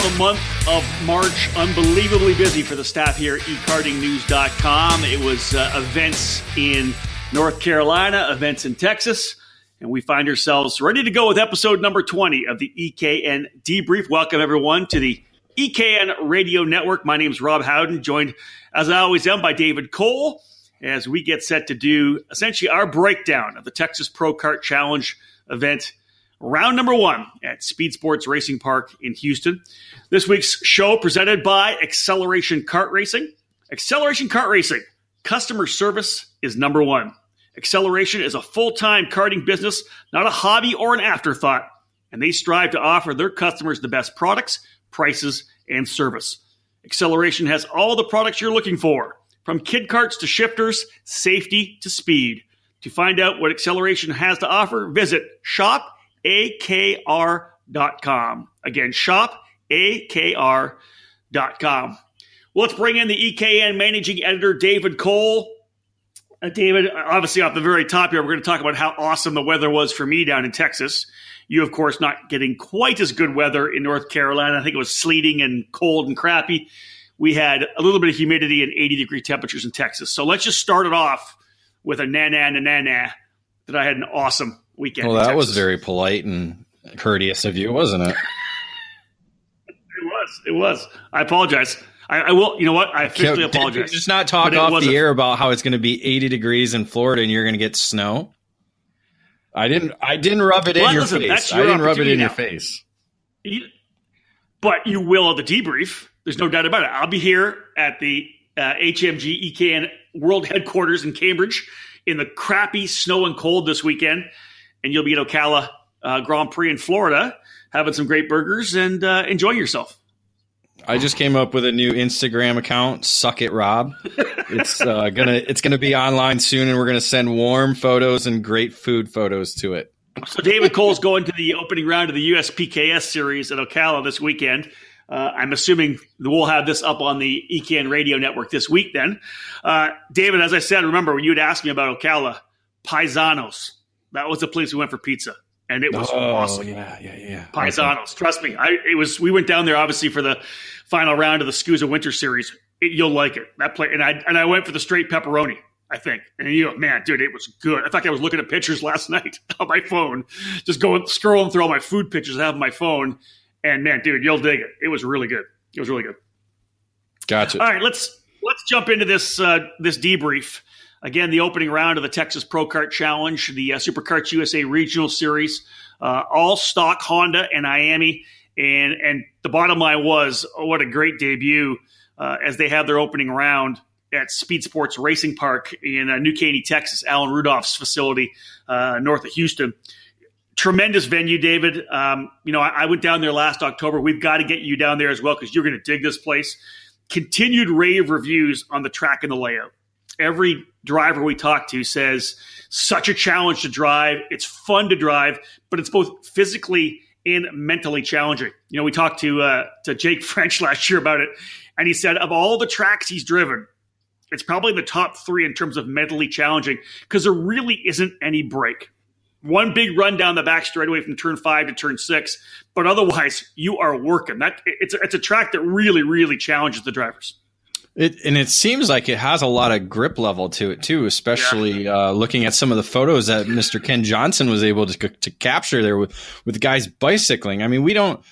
the month of March, unbelievably busy for the staff here at ekartingnews.com. It was events in North Carolina, events in Texas, and we find ourselves ready to go with episode number 20 of the EKN Debrief. Welcome, everyone, to the EKN Radio Network. My name is Rob Howden, joined, as I always am, by David Cole, as we get set to do essentially our breakdown of the Texas Pro Kart Challenge event, round number 1 at Speed Sports Racing Park in Houston. This week's show presented by Acceleration Kart Racing. Acceleration Kart Racing, customer service is number 1. Acceleration is a full-time karting business, not a hobby or an afterthought, and they strive to offer their customers the best products, prices, and service. Acceleration has all the products you're looking for, from kid karts to shifters, safety to speed. To find out what Acceleration has to offer, visit shopakr.com. Again, shopakr.com. Well, let's bring in the EKN managing editor, David Cole. David, obviously off the very top here, we're going to talk about how awesome the weather was for me down in Texas. You, of course, not getting quite as good weather in North Carolina. I think it was sleeting and cold and crappy. We had a little bit of humidity and 80-degree temperatures in Texas. So let's just start it off with a na-na that I had an awesome weekend. Well, that Texas was very polite and courteous of you, wasn't it? It was. I apologize. I will. You know what? I officially apologize. Just not talk off the air about how it's going to be 80 degrees in Florida and you're going to get snow. I didn't rub it in your face. I didn't rub it in your face. But you will at the debrief. There's no doubt about it. I'll be here at the HMG EKN World Headquarters in Cambridge in the crappy snow and cold this weekend. And you'll be at Ocala Grand Prix in Florida having some great burgers and enjoying yourself. I just came up with a new Instagram account, Suck It Rob. It's gonna be online soon, and we're gonna send warm photos and great food photos to it. So David Cole's going to the opening round of the USPKS series at Ocala this weekend. I'm assuming we'll have this up on the EKN Radio Network this week then. David, as I said, remember when you had asked me about Ocala, Paisanos. That was the place we went for pizza. And it was awesome. Yeah. Paisanos. Okay. Trust me. We went down there obviously for the final round of the SCUSA Winter Series. You'll like it. That play, and I went for the straight pepperoni, I think. And man, dude, it was good. In fact, I was looking at pictures last night on my phone, just scrolling through all my food pictures I have on my phone. And man, dude, you'll dig it. It was really good. Gotcha. All right, let's jump into this debrief. Again, the opening round of the Texas Pro Kart Challenge, the Superkarts USA Regional Series, all stock Honda and Miami. And the bottom line was, what a great debut as they have their opening round at Speed Sports Racing Park in New Caney, Texas, Alan Rudolph's facility north of Houston. Tremendous venue, David. I went down there last October. We've got to get you down there as well because you're going to dig this place. Continued rave reviews on the track and the layout. Every driver we talk to says such a challenge to drive. It's fun to drive, but it's both physically and mentally challenging. We talked to Jake French last year about it, and he said of all the tracks he's driven, it's probably the top 3 in terms of mentally challenging because there really isn't any break. One big run down the back straightaway from turn 5 to turn 6, but otherwise you are working. It's a track that really, really challenges the drivers. It seems like it has a lot of grip level to it too, especially looking at some of the photos that Mr. Ken Johnson was able to capture there with guys bicycling. I mean, we don't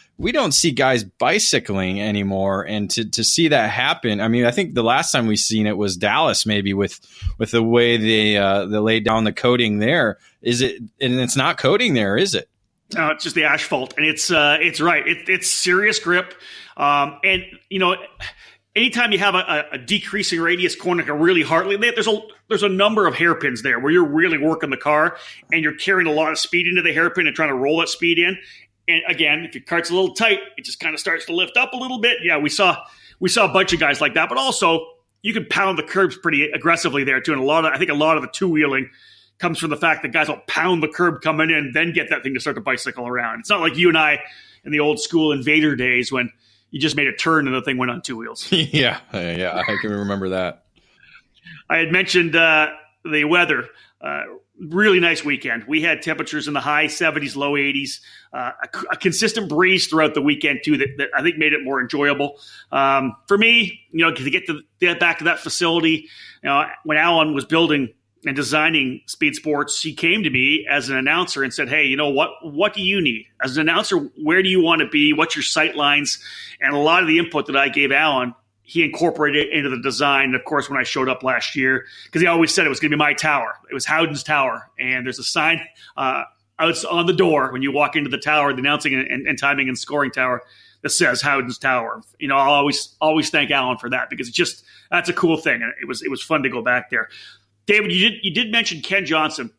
see guys bicycling anymore, and to see that happen. I mean, I think the last time we seen it was Dallas, maybe with the way they laid down the coating there. Is it? And it's not coating there, is it? No, it's just the asphalt, and it's right. It's serious grip, and anytime you have a decreasing radius corner, like a really hardly, there's a number of hairpins there where you're really working the car and you're carrying a lot of speed into the hairpin and trying to roll that speed in. And again, if your cart's a little tight, it just kind of starts to lift up a little bit. Yeah, we saw a bunch of guys like that, but also you can pound the curbs pretty aggressively there too. And I think a lot of the two-wheeling comes from the fact that guys will pound the curb coming in, then get that thing to start to bicycle around. It's not like you and I in the old school Invader days when you just made a turn and the thing went on 2 wheels. Yeah, I can remember that. I had mentioned the weather. really nice weekend. We had temperatures in the high 70s, low 80s, a consistent breeze throughout the weekend too that I think made it more enjoyable. For me, to get back to that facility, when Alan was building and designing Speed Sports, he came to me as an announcer and said, hey, what do you need? As an announcer, where do you want to be? What's your sight lines? And a lot of the input that I gave Alan, he incorporated it into the design. And of course, when I showed up last year, because he always said it was going to be my tower. It was Howden's Tower. And there's a sign out on the door when you walk into the tower, the announcing and timing and scoring tower, that says Howden's Tower. I'll always thank Alan for that, because that's a cool thing. And it was fun to go back there. David, you did mention Ken Johnson.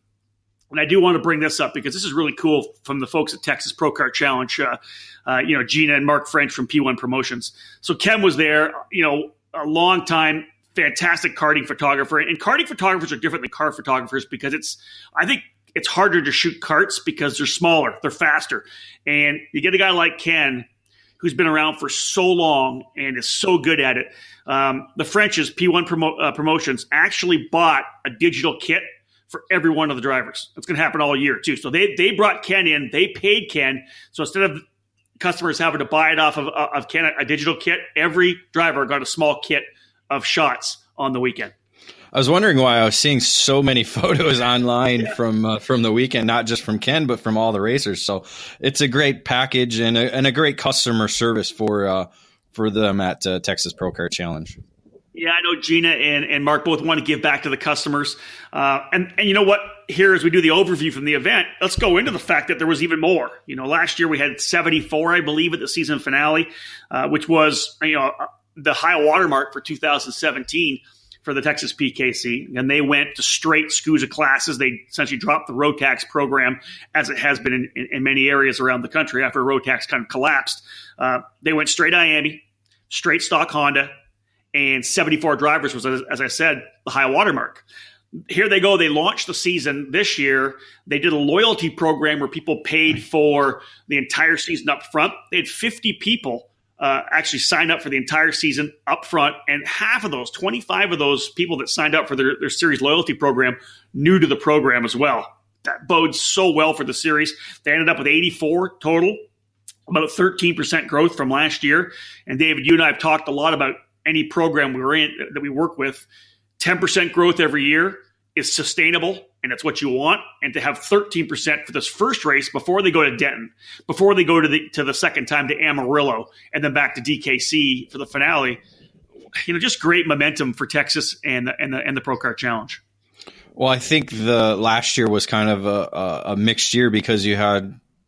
And I do want to bring this up because this is really cool from the folks at Texas Pro Kart Challenge, Gina and Mark French from P1 Promotions. So Ken was there, a long time, fantastic karting photographer. And karting photographers are different than car photographers because I think it's harder to shoot karts because they're smaller, they're faster. And you get a guy like Ken who's been around for so long and is so good at it. The French's P1 Promotions actually bought a digital kit for every one of the drivers. It's going to happen all year too. So they brought Ken in, they paid Ken. So instead of customers having to buy it off of Ken, a digital kit, every driver got a small kit of shots on the weekend. I was wondering why I was seeing so many photos online from the weekend, not just from Ken, but from all the racers. So it's a great package and a great customer service for them at Texas Pro Kart Challenge. Yeah, I know Gina and Mark both want to give back to the customers. And you know what? Here, as we do the overview from the event, let's go into the fact that there was even more. Last year we had 74, I believe, at the season finale, which was, the high watermark for 2017 for the Texas PKC. And they went to straight SCUSA classes. They essentially dropped the road tax program, as it has been in many areas around the country after road tax kind of collapsed. They went straight IAME, straight stock Honda, and 74 drivers was, as I said, the high watermark. Here they go. They launched the season this year. They did a loyalty program where people paid for the entire season up front. They had 50 people actually signed up for the entire season up front, and half of those, 25 of those people that signed up for their series loyalty program, new to the program as well. That bodes so well for the series. They ended up with 84 total, about 13% growth from last year. And David, you and I have talked a lot about any program we're in that we work with. 10% growth every year is sustainable, and it's what you want. And to have 13% for this first race before they go to Denton, before they go to the second time to Amarillo, and then back to DKC for the finale, just great momentum for Texas and the Pro Kart Challenge. Well, I think the last year was kind of a mixed year because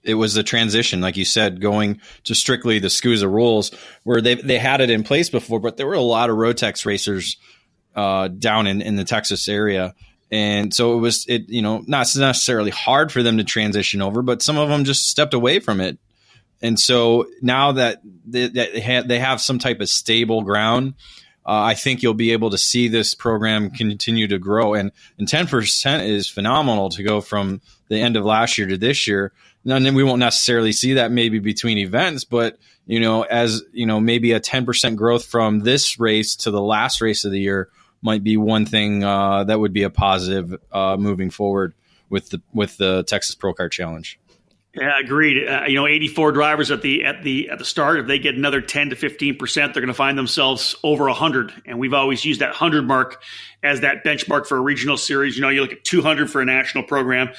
it was a transition, like you said, going to strictly the SCUSA rules, where they had it in place before, but there were a lot of road tax racers down in the Texas area. And so it was not necessarily hard for them to transition over, but some of them just stepped away from it. And so now that they have some type of stable ground, I think you'll be able to see this program continue to grow. And 10% is phenomenal to go from the end of last year to this year. And then we won't necessarily see that maybe between events, but as maybe a 10% growth from this race to the last race of the year might be one thing that would be a positive moving forward with the Texas Pro Kart Challenge. Yeah, agreed. 84 drivers at the start. If they get another 10 to 15%, they're going to find themselves over 100. And we've always used that 100 mark as that benchmark for a regional series. You look at 200 for a national program.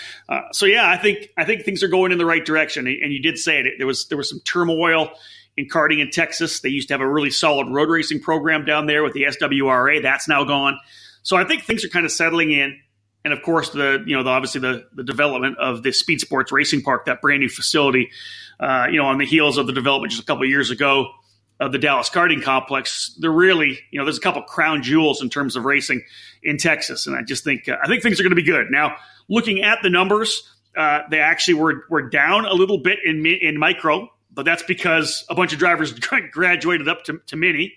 So yeah, I think things are going in the right direction. And you did say it. There was some turmoil in karting in Texas. They used to have a really solid road racing program down there with the SWRA. That's now gone. So I think things are kind of settling in. And of course, obviously the development of the Speed Sports Racing Park, that brand new facility, on the heels of the development just a couple of years ago of the Dallas Karting Complex, they're really, there's a couple crown jewels in terms of racing in Texas. And I just think things are going to be good. Now, looking at the numbers, they actually were down a little bit in micro, but that's because a bunch of drivers graduated up to mini.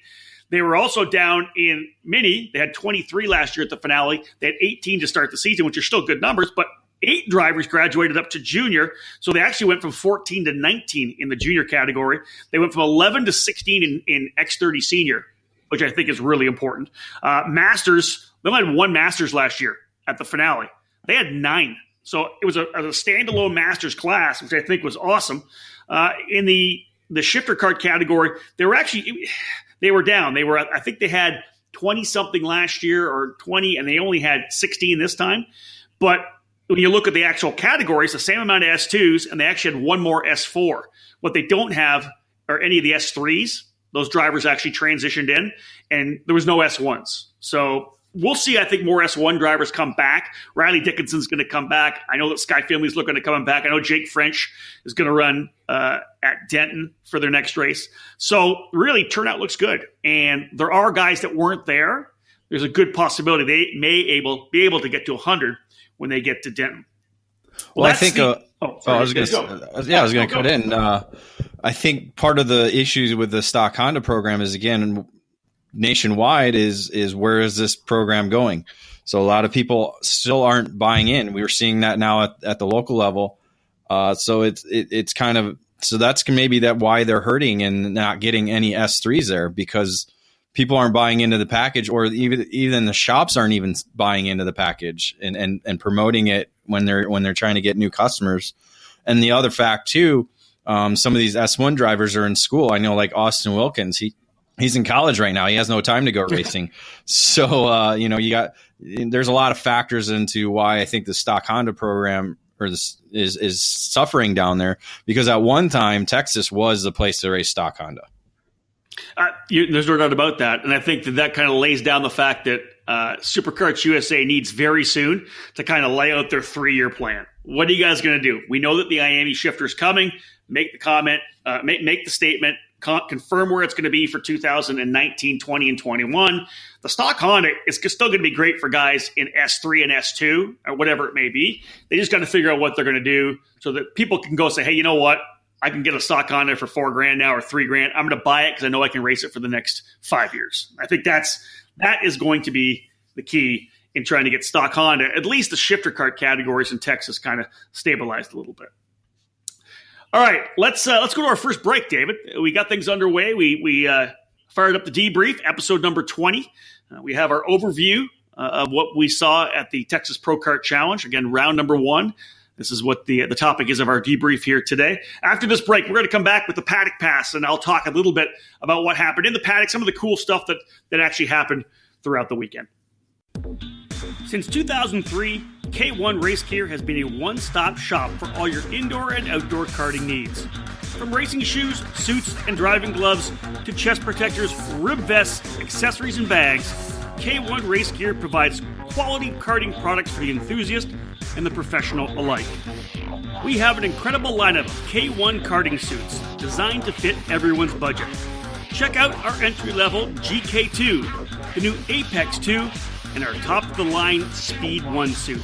They were also down in mini. They had 23 last year at the finale. They had 18 to start the season, which are still good numbers, but 8 drivers graduated up to junior. So they actually went from 14 to 19 in the junior category. They went from 11 to 16 in X30 senior, which I think is really important. Masters, they only had 1 Masters last year at the finale. They had 9. So it was a standalone Masters class, which I think was awesome. In the shifter kart category, they were down. I think they had 20-something last year or 20, and they only had 16 this time. But when you look at the actual categories, the same amount of S2s, and they actually had one more S4. What they don't have are any of the S3s. Those drivers actually transitioned in, and there was no S1s. So we'll see, I think, more S1 drivers come back. Riley Dickinson's going to come back. I know that Sky Finley's looking at coming back. I know Jake French is going to run at Denton for their next race. So really, turnout looks good. And there are guys that weren't there. There's a good possibility they may be able to get to 100 when they get to Denton. Well, I think I was going to cut in. I think part of the issues with the stock Honda program is, again, nationwide is where is this program going? So a lot of people still aren't buying in. We were seeing that now at the local level. So it's kind of, so that's maybe why they're hurting and not getting any S3s there, because people aren't buying into the package, or even the shops aren't even buying into the package and promoting it when they're trying to get new customers. And the other fact too, some of these S1 drivers are in school. I know, like Austin Wilkins, he's in college right now. He has no time to go racing. So, there's a lot of factors into why I think the stock Honda program is suffering down there, because at one time Texas was the place to race stock Honda. There's no doubt about that. And I think that kind of lays down the fact that Superkarts USA needs very soon to kind of lay out their 3-year plan. What are you guys going to do? We know that the IAME shifter is coming. Make the comment, make the statement, confirm where it's going to be for 2019, 20, and 21. The stock Honda is still going to be great for guys in S3 and S2 or whatever it may be. They just got to figure out what they're going to do so that people can go say, hey, you know what? I can get a stock Honda for $4,000 now or $3,000. I'm going to buy it because I know I can race it for the next 5 years. I think that is going to be the key in trying to get stock Honda, at least the shifter kart categories in Texas, kind of stabilized a little bit. All right, let's go to our first break, David. We got things underway. We fired up the debrief, episode number 20. We have our overview of what we saw at the Texas Pro Kart Challenge. Again, round number 1. This is what the topic is of our debrief here today. After this break, we're going to come back with the paddock pass, and I'll talk a little bit about what happened in the paddock, some of the cool stuff that actually happened throughout the weekend. Since 2003, K1 Race Gear has been a one-stop shop for all your indoor and outdoor karting needs. From racing shoes, suits, and driving gloves to chest protectors, rib vests, accessories, and bags, K1 Race Gear provides quality karting products for the enthusiast and the professional alike. We have an incredible lineup of K1 karting suits designed to fit everyone's budget. Check out our entry-level GK2, the new Apex 2, and our top-of-the-line Speed 1 suit.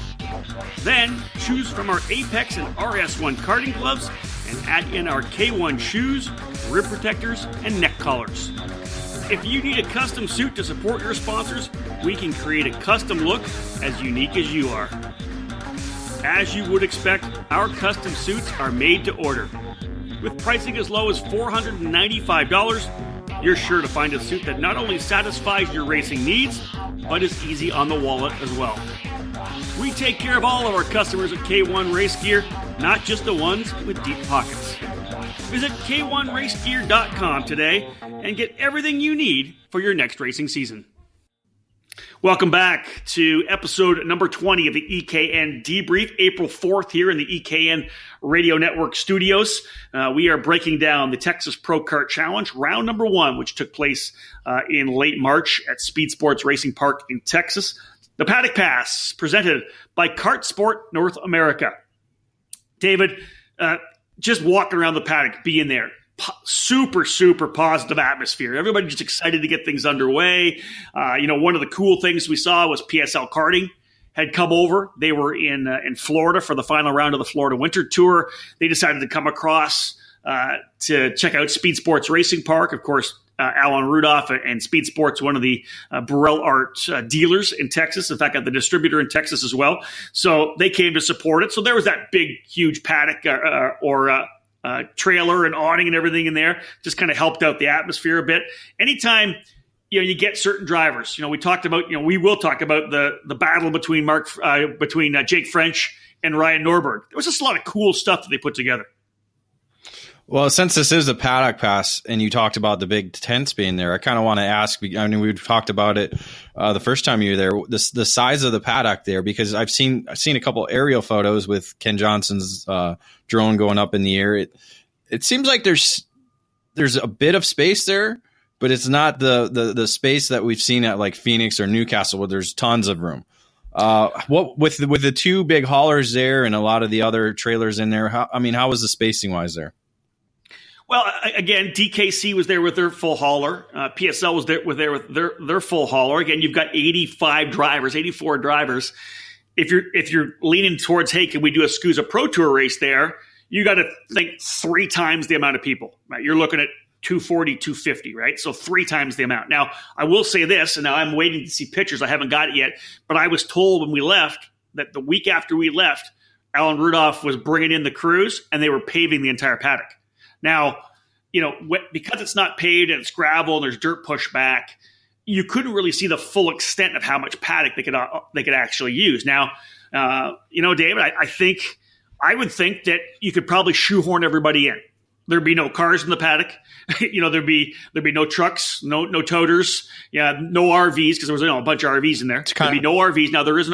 Then, choose from our Apex and RS1 karting gloves and add in our K1 shoes, rib protectors, and neck collars. If you need a custom suit to support your sponsors, we can create a custom look as unique as you are. As you would expect, our custom suits are made to order. With pricing as low as $495, you're sure to find a suit that not only satisfies your racing needs, but is easy on the wallet as well. We take care of all of our customers at K1 Race Gear, not just the ones with deep pockets. Visit K1RaceGear.com today and get everything you need for your next racing season. Welcome back to episode number 20 of the EKN Debrief, April 4th here in the EKN Radio Network studios. We are breaking down the Texas Pro Kart Challenge, round number 1, which took place in late March at Speed Sports Racing Park in Texas. The Paddock Pass, presented by Kart Sport North America. David, just walking around the paddock, being there, super, super positive atmosphere. Everybody just excited to get things underway. One of the cool things we saw was PSL Karting had come over. They were in Florida for the final round of the Florida Winter Tour. They decided to come across to check out Speed Sports Racing Park. Of course, Alan Rudolph and Speed Sports, one of the Burrell Art dealers in Texas. In fact, got the distributor in Texas as well. So they came to support it. So there was that big, huge paddock trailer and awning and everything in there. Just kind of helped out the atmosphere a bit. Anytime you get certain drivers. We talked about, we will talk about the battle between Jake French and Ryan Norberg. There was just a lot of cool stuff that they put together. Well, since this is a paddock pass and you talked about the big tents being there, I kind of want to ask, I mean, we've talked about it the first time you were there, the size of the paddock there, because I've seen a couple aerial photos with Ken Johnson's drone going up in the air. It seems like there's a bit of space there, but it's not the space that we've seen at like Phoenix or Newcastle where there's tons of room. What with the two big haulers there and a lot of the other trailers in there, how was the spacing wise there? Well, again, DKC was there with their full hauler. PSL was there with their full hauler. Again, you've got 84 drivers. If you're leaning towards, hey, can we do a SCUSA Pro Tour race there? You got to think 3 times the amount of people. Right? You're looking at 240, 250, right? So 3 times the amount. Now, I will say this, and now I'm waiting to see pictures. I haven't got it yet, but I was told when we left that the week after we left, Alan Rudolph was bringing in the crews, and they were paving the entire paddock. Now, because it's not paved and it's gravel and there's dirt pushed back, you couldn't really see the full extent of how much paddock they could actually use. Now, David, I would think that you could probably shoehorn everybody in. There'd be no cars in the paddock. There'd be no trucks, no toters, no RVs, because there was a bunch of RVs in there. There'd be no RVs. Now there is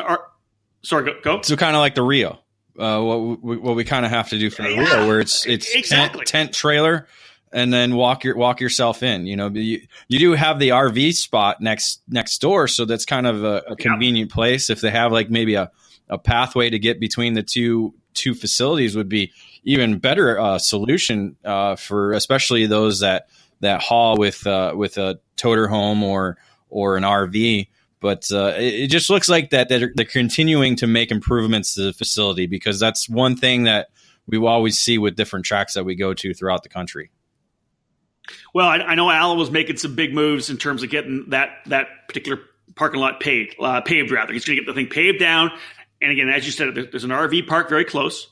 sorry, go. So kind of like the Rio. What we kind of have to do for the Rio, where it's exactly. tent trailer, and then walk yourself in. You do have the RV spot next door, so that's kind of a convenient place. If they have like maybe a pathway to get between the two facilities, would be even better solution for especially those that haul with a toter home or an RV. But it just looks like that they're continuing to make improvements to the facility, because that's one thing that we always see with different tracks that we go to throughout the country. Well, I know Alan was making some big moves in terms of getting that particular parking lot paved. He's going to get the thing paved down. And again, as you said, there's an RV park very close.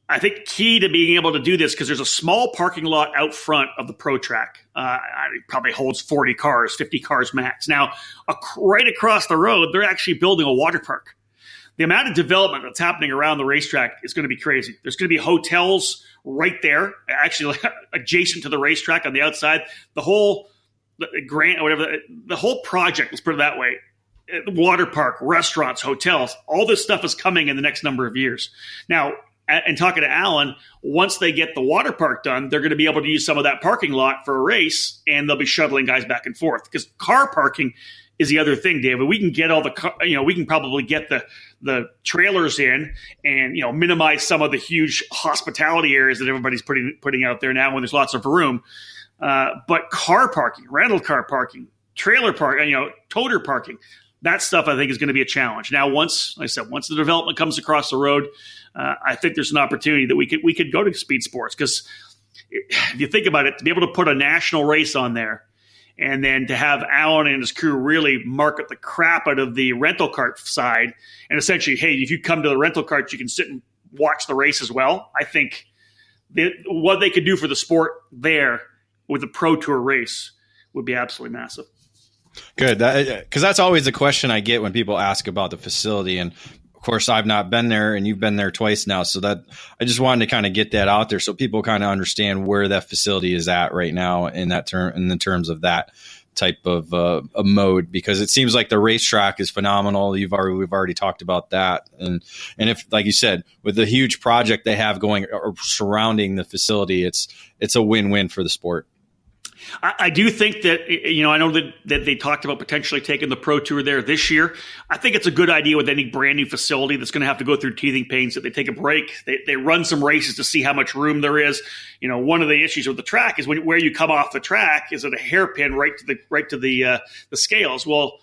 I think key to being able to do this, because there's a small parking lot out front of the Pro Track. It probably holds 40 cars, 50 cars max. Now, right across the road, they're actually building a water park. The amount of development that's happening around the racetrack is going to be crazy. There's going to be hotels right there, actually adjacent to the racetrack on the outside. The whole project, let's put it that way, water park, restaurants, hotels, all this stuff is coming in the next number of years. Now, and talking to Alan, once they get the water park done, they're going to be able to use some of that parking lot for a race, and they'll be shuttling guys back and forth. Because car parking is the other thing, David. We can get we can probably get the trailers in and minimize some of the huge hospitality areas that everybody's putting out there now when there's lots of room. But car parking, rental car parking, trailer park, toter parking, that stuff I think is going to be a challenge. Now, once the development comes across the road, I think there's an opportunity that we could go to speed sports, because if you think about it, to be able to put a national race on there, and then to have Alan and his crew really market the crap out of the rental cart side, and essentially, hey, if you come to the rental cart, you can sit and watch the race as well. I think what they could do for the sport there with the Pro Tour race would be absolutely massive. Good, because that's always the question I get when people ask about the facility. And of course, I've not been there, and you've been there twice now. So that I just wanted to kind of get that out there so people kind of understand where that facility is at right now in the terms of that type of a mode, because it seems like the racetrack is phenomenal. We've already talked about that, and if, like you said, with the huge project they have going or surrounding the facility, it's a win-win for the sport. I do think that, I know that they talked about potentially taking the Pro Tour there this year. I think it's a good idea with any brand new facility that's going to have to go through teething pains, that they take a break. They run some races to see how much room there is. One of the issues with the track is where you come off the track is at a hairpin right to the scales. Well,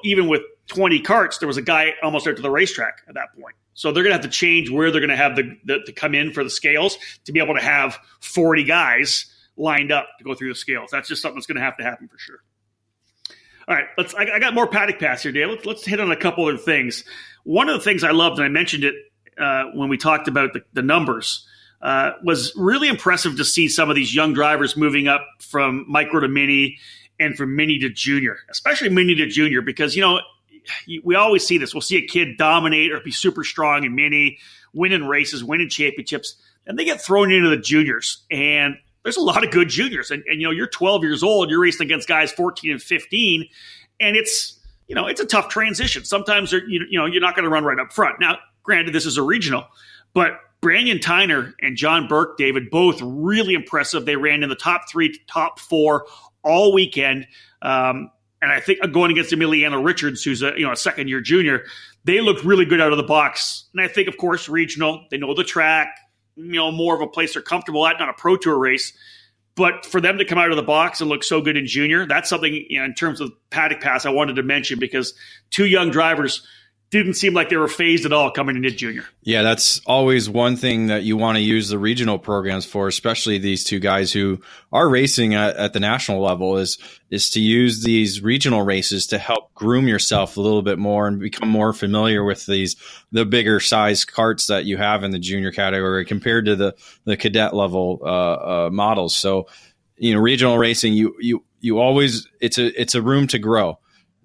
even with 20 carts, there was a guy almost out to the racetrack at that point. So they're going to have to change where they're going to have to come in for the scales to be able to have 40 guys lined up to go through the scales. That's just something that's going to have to happen for sure. All right, I got more paddock pass here, Dave. Let's hit on a couple other things. One of the things I loved, and I mentioned it when we talked about the numbers, was really impressive to see some of these young drivers moving up from micro to mini and from mini to junior, especially mini to junior, because, we always see this. We'll see a kid dominate or be super strong in mini, winning races, winning championships, and they get thrown into the juniors. And there's a lot of good juniors. And you're 12 years old, you're racing against guys 14 and 15, and it's a tough transition. Sometimes you're not going to run right up front. Now, granted, this is a regional, but Brandon Tyner and John Burke, David, both really impressive. They ran in the top 3, top 4 all weekend. And I think going against Emiliana Richards, who's a second-year junior, they looked really good out of the box. And I think, of course, regional, they know the track, more of a place they're comfortable at, not a Pro Tour race. But for them to come out of the box and look so good in junior, that's something, in terms of paddock pass, I wanted to mention, because 2 young drivers didn't seem like they were phased at all coming into junior. Yeah, that's always one thing that you want to use the regional programs for, especially these 2 guys who are racing at the national level, is to use these regional races to help groom yourself a little bit more and become more familiar with the bigger size karts that you have in the junior category compared to the cadet level models. So, regional racing, you always, it's a room to grow.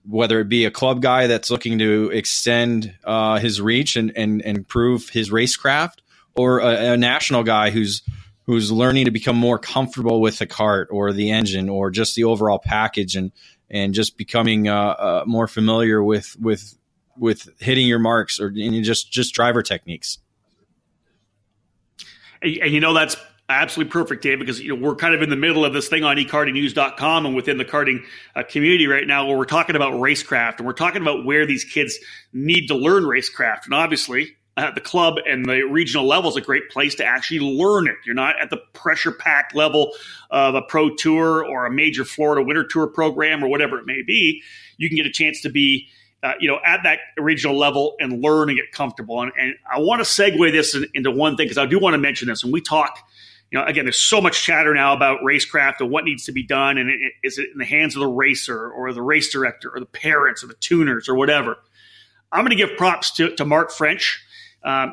Whether it be a club guy that's looking to extend his reach and improve his racecraft, or a national guy who's learning to become more comfortable with the kart or the engine or just the overall package, and just becoming more familiar with hitting your marks or just driver techniques. And that's absolutely perfect, Dave, because we're kind of in the middle of this thing on ekartingnews.com and within the karting community right now, where we're talking about racecraft, and we're talking about where these kids need to learn racecraft. And obviously, the club and the regional level is a great place to actually learn it. You're not at the pressure-packed level of a Pro Tour or a major Florida Winter Tour program or whatever it may be. You can get a chance to be at that regional level and learn and get comfortable. And I want to segue this into one thing, because I do want to mention this. When we talk, again, there's so much chatter now about racecraft and what needs to be done. And is it in the hands of the racer or the race director or the parents or the tuners or whatever? I'm going to give props to Mark French.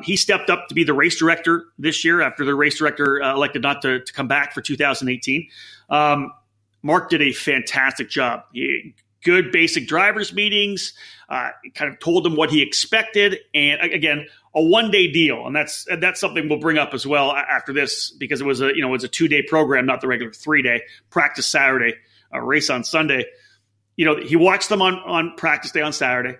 He stepped up to be the race director this year after the race director elected not to come back for 2018. Mark did a fantastic job. Good basic drivers meetings, kind of told them what he expected. And again, a one-day deal. And that's something we'll bring up as well after this, because it was a 2-day program, not the regular 3-day. Practice Saturday, race on Sunday. He watched them on practice day on Saturday.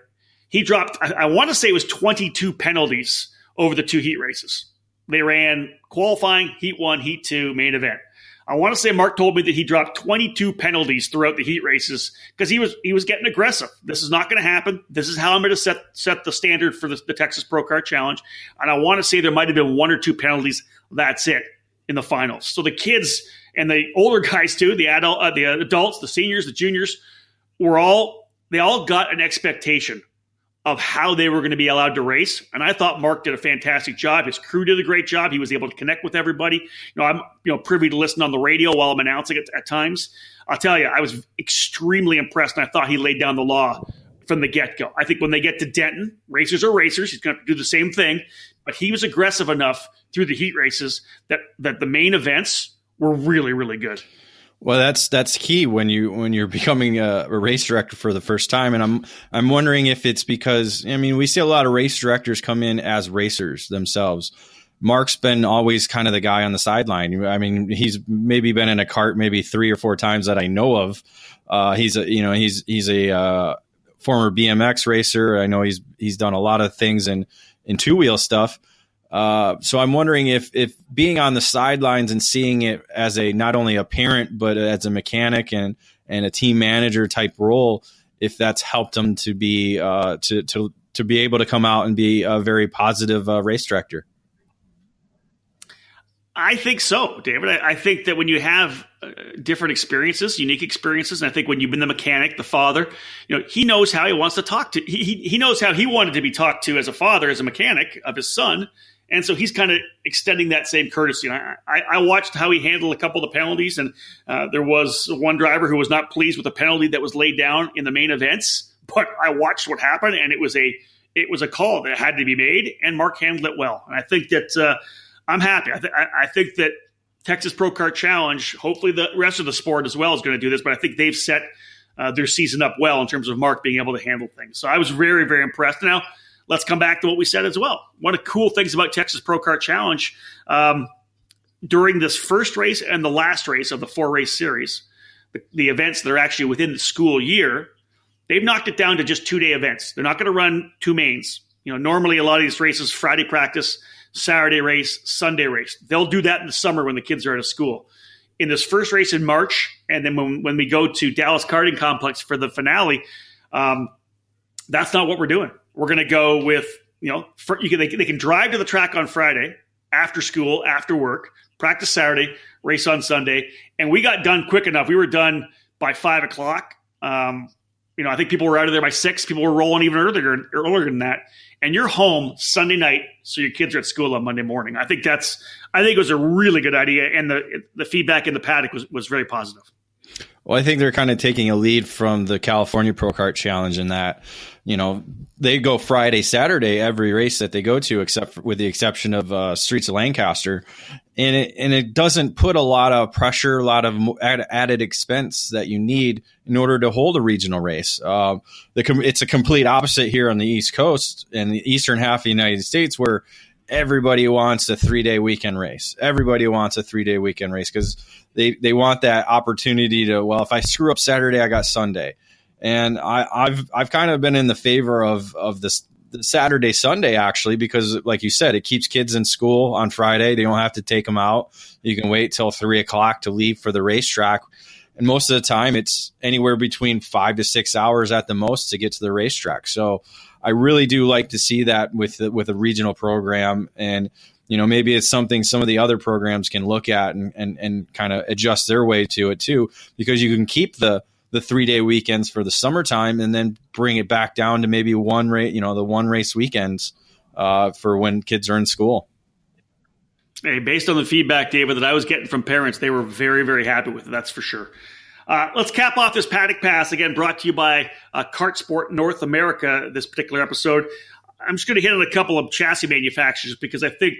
He dropped, I want to say it was 22 penalties over the 2 heat races. They ran qualifying, heat 1, heat 2, main event. I want to say Mark told me that he dropped 22 penalties throughout the heat races because he was getting aggressive. This is not going to happen. This is how I'm going to set the standard for the Texas Pro Kart Challenge. And I want to say there might have been 1 or 2 penalties. That's it in the finals. So the kids and the older guys too, the adults, the seniors, the juniors, they all got an expectation of how they were going to be allowed to race. And I thought Mark did a fantastic job. His crew did a great job. He was able to connect with everybody. I'm privy to listen on the radio while I'm announcing it at times. I'll tell you, I was extremely impressed, and I thought he laid down the law from the get-go. I think when they get to Denton, racers are racers. He's going to do the same thing. But he was aggressive enough through the heat races that the main events were really, really good. Well, that's key when you're becoming a race director for the first time, and I'm wondering if it's because we see a lot of race directors come in as racers themselves. Mark's been always kind of the guy on the sideline. He's maybe been in a kart maybe 3 or 4 times that I know of. He's a former BMX racer. I know he's done a lot of things in 2-wheel stuff. So I'm wondering if being on the sidelines and seeing it as not only a parent, but as a mechanic and a team manager type role, if that's helped him to be to be able to come out and be a very positive race director. I think so, David. I think that when you have different experiences, unique experiences, and I think when you've been the mechanic, the father, he knows how he wants to talk to. He knows how he wanted to be talked to as a father, as a mechanic of his son. And so he's kind of extending that same courtesy. I watched how he handled a couple of the penalties, and there was one driver who was not pleased with the penalty that was laid down in the main events. But I watched what happened, and it was a call that had to be made, and Mark handled it well. And I think that I'm happy. I think that Texas Pro Kart Challenge, hopefully the rest of the sport as well is going to do this, but I think they've set their season up well in terms of Mark being able to handle things. So I was very, very impressed. Now, let's come back to what we said as well. One of the cool things about Texas Pro Kart Challenge, during this first race and the last race of the 4-race series, the events that are actually within the school year, they've knocked it down to just 2-day events. They're not going to run 2 mains. Normally a lot of these races, Friday practice, Saturday race, Sunday race. They'll do that in the summer when the kids are out of school. In this first race in March, and then when we go to Dallas Karting Complex for the finale, that's not what we're doing. We're going to go with, they can drive to the track on Friday, after school, after work, practice Saturday, race on Sunday. And we got done quick enough. We were done by 5 o'clock. I think people were out of there by 6. People were rolling even earlier than that. And you're home Sunday night, so your kids are at school on Monday morning. I think it was a really good idea, and the feedback in the paddock was very positive. Well, I think they're kind of taking a lead from the California Pro Kart Challenge in that, they go Friday, Saturday, every race that they go to, with the exception of Streets of Lancaster. And it doesn't put a lot of pressure, a lot of added expense that you need in order to hold a regional race. It's a complete opposite here on the East Coast and the eastern half of the United States, where everybody wants a 3-day weekend race. Everybody wants a 3-day weekend race because they want that opportunity to, well, if I screw up Saturday, I got Sunday. And I've kind of been in the favor of this Saturday, Sunday, actually, because like you said, it keeps kids in school on Friday. They don't have to take them out. You can wait till 3 o'clock to leave for the racetrack. And most of the time it's anywhere between 5 to 6 hours at the most to get to the racetrack. So I really do like to see that with a regional program. And, maybe it's something some of the other programs can look at and kind of adjust their way to it too, because you can keep the 3-day weekends for the summertime and then bring it back down to maybe the 1 race weekends for when kids are in school. Hey, based on the feedback, David, that I was getting from parents, they were very, very happy with it. That's for sure. Let's cap off this paddock pass, again, brought to you by Kart Sport North America, this particular episode. I'm just going to hit on a couple of chassis manufacturers because I think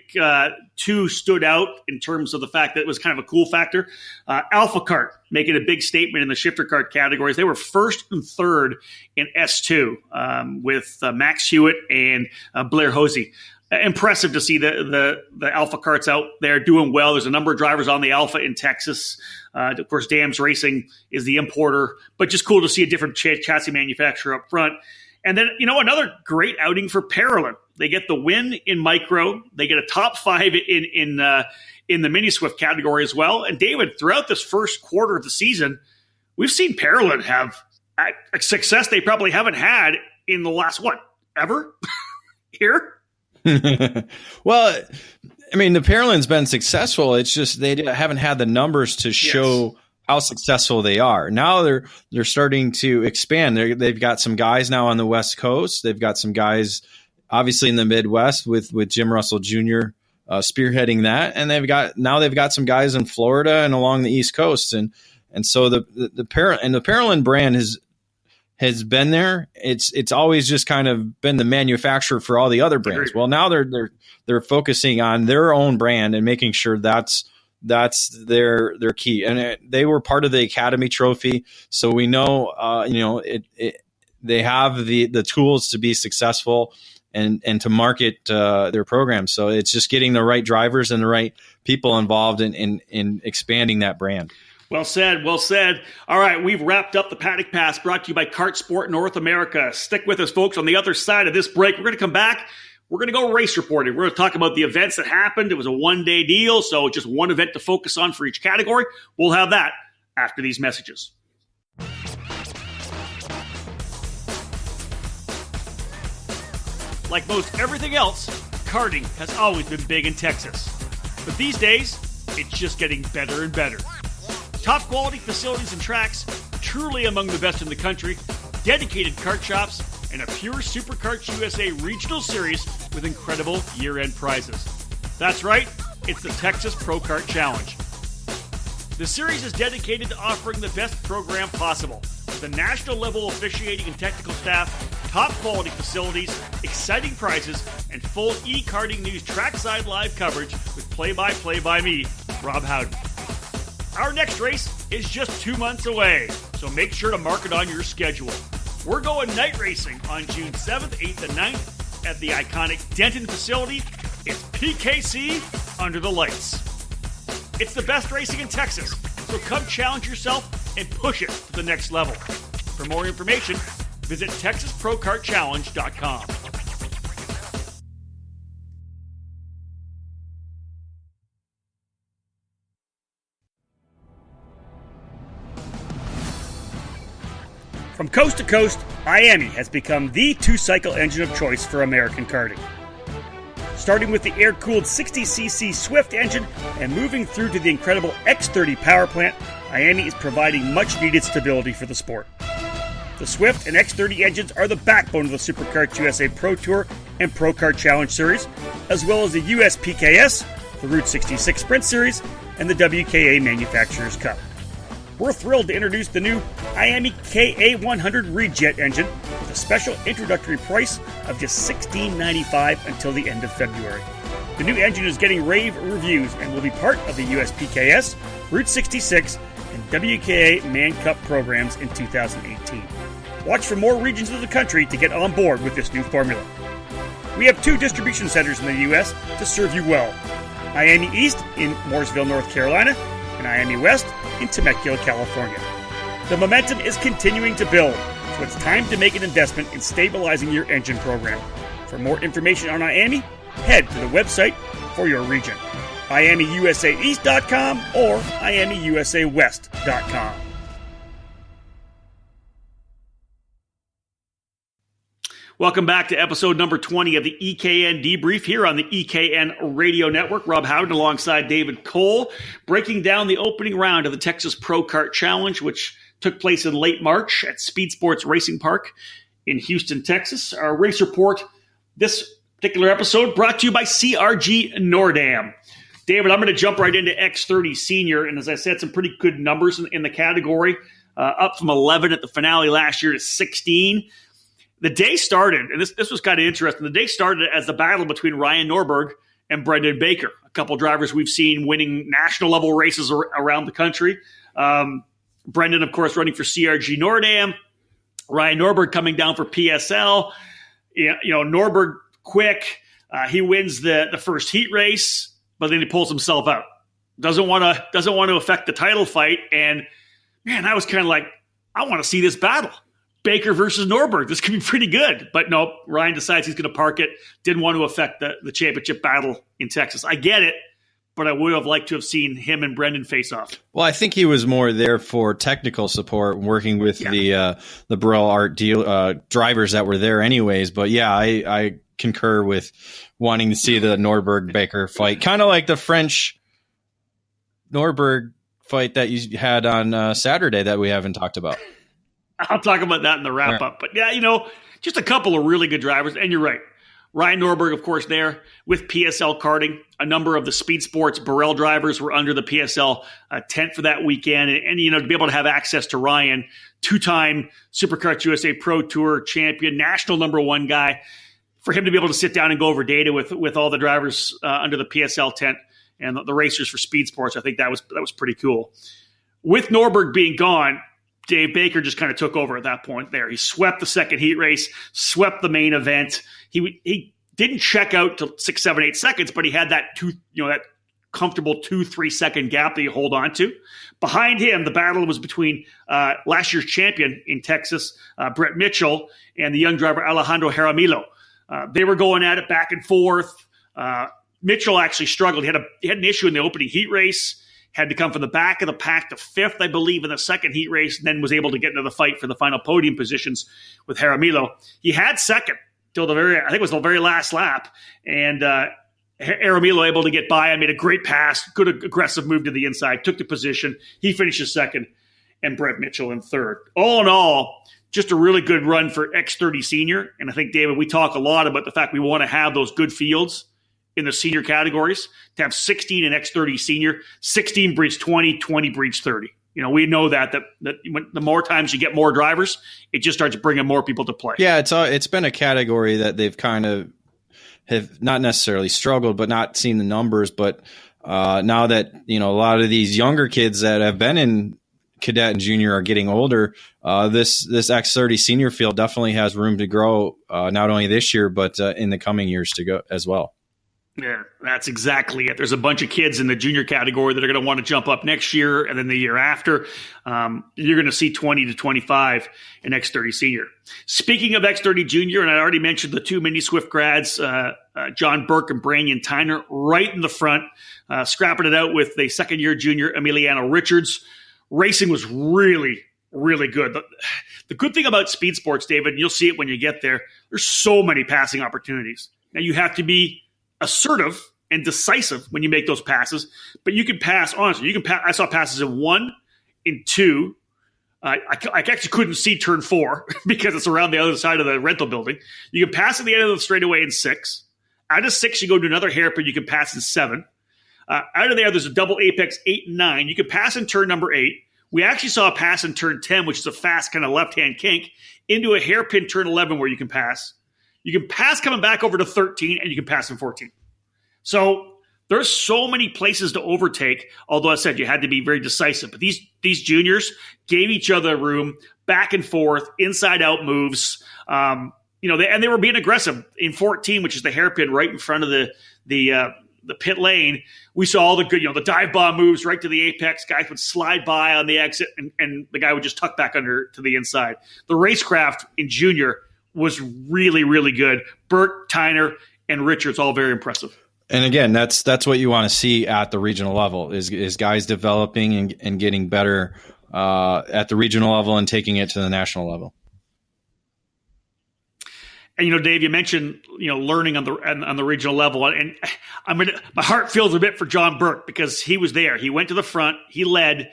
2 stood out in terms of the fact that it was kind of a cool factor. Alpha Kart making a big statement in the shifter kart categories. They were first and third in S2 with Max Hewitt and Blair Hosey. Impressive to see the Alpha Karts out there doing well. There's a number of drivers on the Alpha in Texas. Of course, Dams Racing is the importer, but just cool to see a different chassis manufacturer up front. And then, another great outing for Parolin. They get the win in micro. They get a top 5 in the mini Swift category as well. And David, throughout this first quarter of the season, we've seen Parolin have a success they probably haven't had in the last, ever here? Well, I mean, the Parolin's been successful. It's just they haven't had the numbers to show how successful they are. Now they're starting to expand. They've got some guys now on the West Coast. They've got some guys obviously in the Midwest with Jim Russell Jr. Spearheading that, and they've got some guys in Florida and along the East Coast, and so the Parolin brand has been there. It's always just kind of been the manufacturer for all the other brands. Well, now they're focusing on their own brand and making sure that's their key. And they were part of the Academy Trophy, so we know they have the tools to be successful and to market their program. So it's just getting the right drivers and the right people involved in expanding that brand. Well said, well said. All right, we've wrapped up the Paddock Pass, brought to you by Kart Sport North America. Stick with us, folks. On the other side of this break, we're going to come back. We're going to go race reporting. We're going to talk about the events that happened. It was a one-day deal, so just one event to focus on for each category. We'll have that after these messages. Like most everything else, karting has always been big in Texas. But these days, it's just getting better and better. Top quality facilities and tracks, truly among the best in the country, dedicated kart shops, and a pure SuperKarts USA Regional Series with incredible year-end prizes. That's right, it's the Texas Pro Kart Challenge. The series is dedicated to offering the best program possible. The national level officiating and technical staff, top quality facilities, exciting prizes, and full e-karting news trackside live coverage with play-by-play by me, Rob Howden. Our next race is just 2 months away, so make sure to mark it on your schedule. We're going night racing on June 7th, 8th, and 9th at the iconic Denton facility. It's PKC under the lights. It's the best racing in Texas, so come challenge yourself and push it to the next level. For more information, visit TexasProKartChallenge.com. From coast to coast, Miami has become the two-cycle engine of choice for American karting. Starting with the air-cooled 60cc Swift engine and moving through to the incredible X30 power plant, Miami is providing much-needed stability for the sport. The Swift and X30 engines are the backbone of the SuperKarts USA Pro Tour and Pro Kart Challenge Series, as well as the USPKS, the Route 66 Sprint Series, and the WKA Manufacturers Cup. We're thrilled to introduce the new Miami KA100 Rejet engine with a special introductory price of just $16.95 until the end of February. The new engine is getting rave reviews and will be part of the USPKS, Route 66, and WKA Man Cup programs in 2018. Watch for more regions of the country to get on board with this new formula. We have 2 distribution centers in the U.S. to serve you well. Miami East in Mooresville, North Carolina, and Miami West in Temecula, California. The momentum is continuing to build, so it's time to make an investment in stabilizing your engine program. For more information on Miami, head to the website for your region, MiamiUSAEast.com or MiamiUSAWest.com. Welcome back to episode number 20 of the EKN Debrief here on the EKN Radio Network. Rob Howden alongside David Cole, breaking down the opening round of the Texas Pro Kart Challenge, which took place in late March at Speed Sports Racing Park in Houston, Texas. Our race report this particular episode brought to you by CRG Nordam. David, I'm going to jump right into X30 Senior, and as I said, some pretty good numbers in the category, up from 11 at the finale last year to 16. The day started, and this was kind of interesting. The day started as the battle between Ryan Norberg and Brendan Baker, a couple drivers we've seen winning national level races around the country. Brendan, of course, running for CRG Nordam. Ryan Norberg coming down for PSL. Norberg quick. He wins the first heat race, but then he pulls himself out. Doesn't want to affect the title fight. And man, I was kind of like, I want to see this battle. Baker versus Norberg. This could be pretty good. But no, Ryan decides he's going to park it. Didn't want to affect the championship battle in Texas. I get it, but I would have liked to have seen him and Brendan face off. Well, I think he was more there for technical support, working with the Burrell Art drivers that were there anyways. But yeah, I concur with wanting to see the Norberg-Baker fight. Kind of like the French Norberg fight that you had on Saturday that we haven't talked about. I'll talk about that in the wrap-up. But yeah, just a couple of really good drivers. And you're right. Ryan Norberg, of course, there with PSL karting. A number of the Speed Sports Burrell drivers were under the PSL tent for that weekend. And to be able to have access to Ryan, 2-time SuperKarts USA Pro Tour champion, national number 1 guy, for him to be able to sit down and go over data with all the drivers under the PSL tent and the racers for Speed Sports, I think that was pretty cool. With Norberg being gone, Dave Baker just kind of took over at that point there. He swept the second heat race, swept the main event. He didn't check out to 6, 7, 8 seconds, but he had that that comfortable 2-3 second gap that you hold on to. Behind him, the battle was between last year's champion in Texas, Brett Mitchell, and the young driver Alejandro Jaramillo. They were going at it back and forth. Mitchell actually struggled. He had an issue in the opening heat race. Had to come from the back of the pack to 5th, I believe, in the second heat race, and then was able to get into the fight for the final podium positions with Jaramillo. He had second till the very last lap, and Jaramillo able to get by and made a great pass, good aggressive move to the inside, took the position. He finishes second, and Brett Mitchell in third. All in all, just a really good run for X30 Senior. And I think, David, we talk a lot about the fact we want to have those good fields in the senior categories. To have 16 in X30 Senior, 16 breeds 20, 20 breeds 30. We know that the more times you get more drivers, it just starts bringing more people to play. Yeah, it's been a category that they've kind of have not necessarily struggled, but not seen the numbers. But now that, a lot of these younger kids that have been in cadet and junior are getting older, this X30 senior field definitely has room to grow, not only this year, but in the coming years to go as well. Yeah, that's exactly it. There's a bunch of kids in the junior category that are going to want to jump up next year and then the year after. You're going to see 20 to 25 in X30 senior. Speaking of X30 junior, and I already mentioned the two mini Swift grads, John Burke and Brandon Tyner, right in the front, scrapping it out with the second-year junior Emiliano Richards. Racing was really, really good. The good thing about speed sports, David, and you'll see it when you get there, there's so many passing opportunities. Now, you have to be assertive and decisive when you make those passes, but you can pass, honestly, you can pass. I saw passes in 1, in 2. I actually couldn't see turn 4 because it's around the other side of the rental building. You can pass at the end of the straightaway in 6. Out of 6, you go to another hairpin, you can pass in 7. Out of there's a double apex 8 and 9. You can pass in turn number 8. We actually saw a pass in turn 10, which is a fast kind of left-hand kink, into a hairpin turn 11 where you can pass. You can pass coming back over to 13, and you can pass in 14. So there's so many places to overtake, although I said you had to be very decisive. But these juniors gave each other room, back and forth, inside-out moves. And they were being aggressive. In 14, which is the hairpin right in front of the pit lane, we saw all the good, the dive bomb moves right to the apex. Guys would slide by on the exit, and the guy would just tuck back under to the inside. The racecraft in junior was really, really good. Burt, Tyner, and Richards, all very impressive. And again, that's what you want to see at the regional level is guys developing and getting better at the regional level and taking it to the national level. And Dave, you mentioned learning on the regional level, and my heart feels a bit for John Burke because he was there. He went to the front, he led,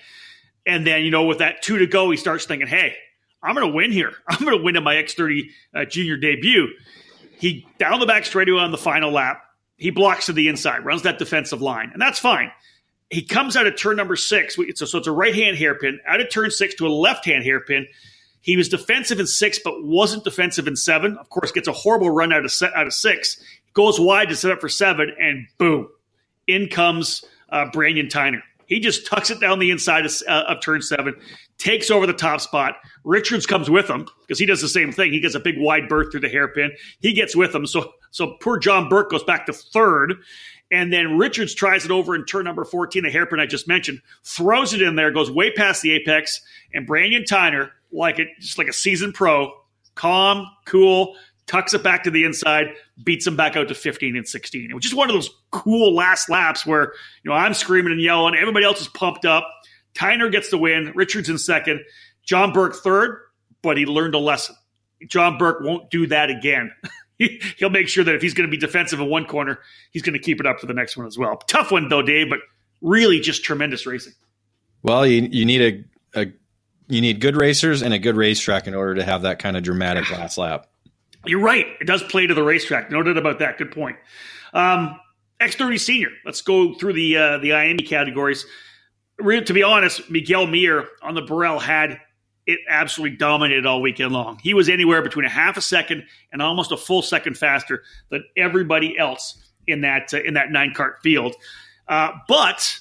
and then with that 2 to go, he starts thinking, "Hey, I'm going to win here. I'm going to win in my X30 junior debut." He down the back straightaway on the final lap. He blocks to the inside, runs that defensive line, and that's fine. He comes out of turn number 6, so it's a right-hand hairpin, out of turn 6 to a left-hand hairpin. He was defensive in 6, but wasn't defensive in 7. Of course, gets a horrible run out of 6. Goes wide to set up for 7, and boom, in comes Brandon Tyner. He just tucks it down the inside of turn 7, takes over the top spot. Richards comes with him because he does the same thing. He gets a big wide berth through the hairpin. He gets with him. So poor John Burke goes back to 3rd. And then Richards tries it over in turn number 14, the hairpin I just mentioned, throws it in there, goes way past the apex. And Brandon Tyner, just like a seasoned pro, calm, cool, tucks it back to the inside, beats him back out to 15 and 16. It was just one of those cool last laps where, I'm screaming and yelling. Everybody else is pumped up. Tyner gets the win. Richards in 2nd. John Burke 3rd, but he learned a lesson. John Burke won't do that again. He'll make sure that if he's going to be defensive in one corner, he's going to keep it up for the next one as well. Tough one, though, Dave, but really just tremendous racing. Well, you need you need good racers and a good racetrack in order to have that kind of dramatic last lap. You're right. It does play to the racetrack. No doubt about that. Good point. X30 senior. Let's go through the IME categories. To be honest, Miguel Mir on the Burrell had it absolutely dominated all weekend long. He was anywhere between a half a second and almost a full second faster than everybody else in that 9-cart field. But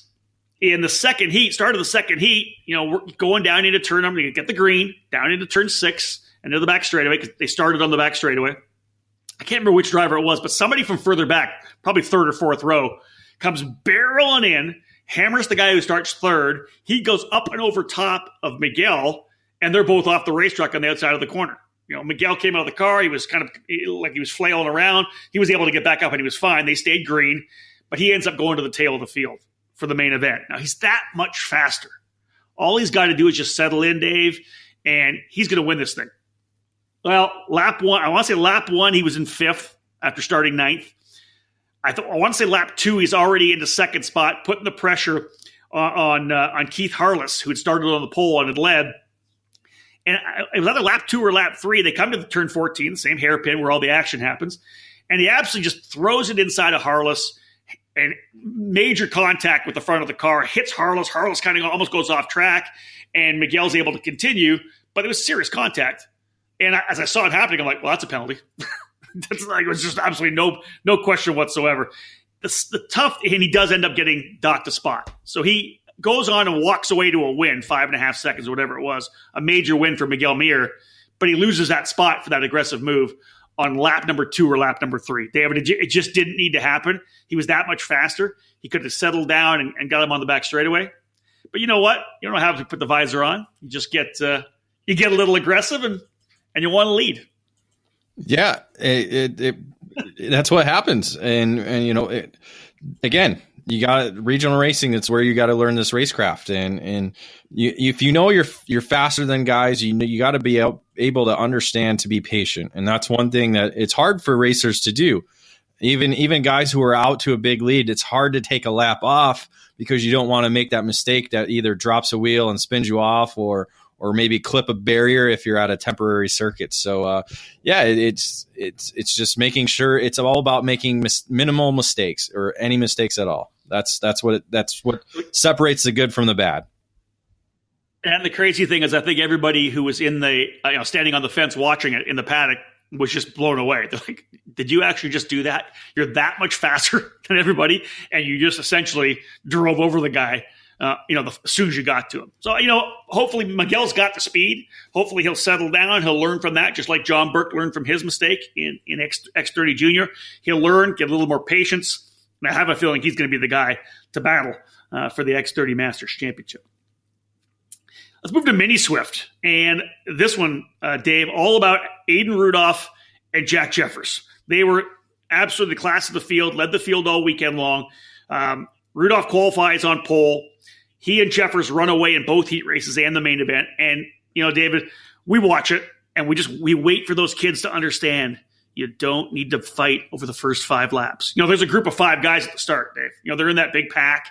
in the second heat, start of the second heat, we're going down into turn, I'm going to get the green, down into turn 6, and to the back straightaway, because they started on the back straightaway. I can't remember which driver it was, but somebody from further back, probably 3rd or 4th row, comes barreling in, hammers the guy who starts 3rd. He goes up and over top of Miguel, and they're both off the racetrack on the outside of the corner. Miguel came out of the car. He was kind of like he was flailing around. He was able to get back up, and he was fine. They stayed green, but he ends up going to the tail of the field for the main event. Now, he's that much faster. All he's got to do is just settle in, Dave, and he's going to win this thing. Well, lap 1, I want to say lap 1, he was in 5th after starting 9th. I want to say lap 2, he's already in the 2nd spot, putting the pressure on Keith Harless, who had started on the pole and had led. And it was either lap 2 or lap 3. They come to the turn 14, the same hairpin where all the action happens. And he absolutely just throws it inside of Harless and major contact with the front of the car, hits Harless. Harless kind of almost goes off track, and Miguel's able to continue, but it was serious contact. And as I saw it happening, I'm like, well, that's a penalty. It was just absolutely no question whatsoever. the tough, and he does end up getting docked a spot. So he goes on and walks away to a win, 5.5 seconds or whatever it was, a major win for Miguel Mir, but he loses that spot for that aggressive move on lap number 2 or lap number 3. David, it just didn't need to happen. He was that much faster. He could have settled down and got him on the back straightaway. But you know what? You don't have to put the visor on. You just get you get a little aggressive and you want to lead. Yeah, that's what happens. And again, you got regional racing. That's where you got to learn this racecraft. And if you know you're faster than guys, you got to be able to understand to be patient. And that's one thing that it's hard for racers to do. Even guys who are out to a big lead, it's hard to take a lap off because you don't want to make that mistake that either drops a wheel and spins you off or maybe clip a barrier if you're at a temporary circuit. So it's just making sure it's all about making minimal mistakes or any mistakes at all. That's what separates the good from the bad. And the crazy thing is, I think everybody who was in the standing on the fence watching it in the paddock was just blown away. They're like, did you actually just do that? You're that much faster than everybody, and you just essentially drove over the guy, as soon as you got to him. So, hopefully Miguel's got the speed. Hopefully he'll settle down. He'll learn from that, just like John Burke learned from his mistake in X30 Junior. He'll learn, get a little more patience, and I have a feeling he's going to be the guy to battle for the X30 Masters Championship. Let's move to Mini Swift. And this one, Dave, all about Aiden Rudolph and Jack Jeffers. They were absolutely the class of the field, led the field all weekend long. Rudolph qualifies on pole. He and Jeffers run away in both heat races and the main event. And, David, we watch it, and we wait for those kids to understand you don't need to fight over the first 5 laps. There's a group of 5 guys at the start, Dave. They're in that big pack.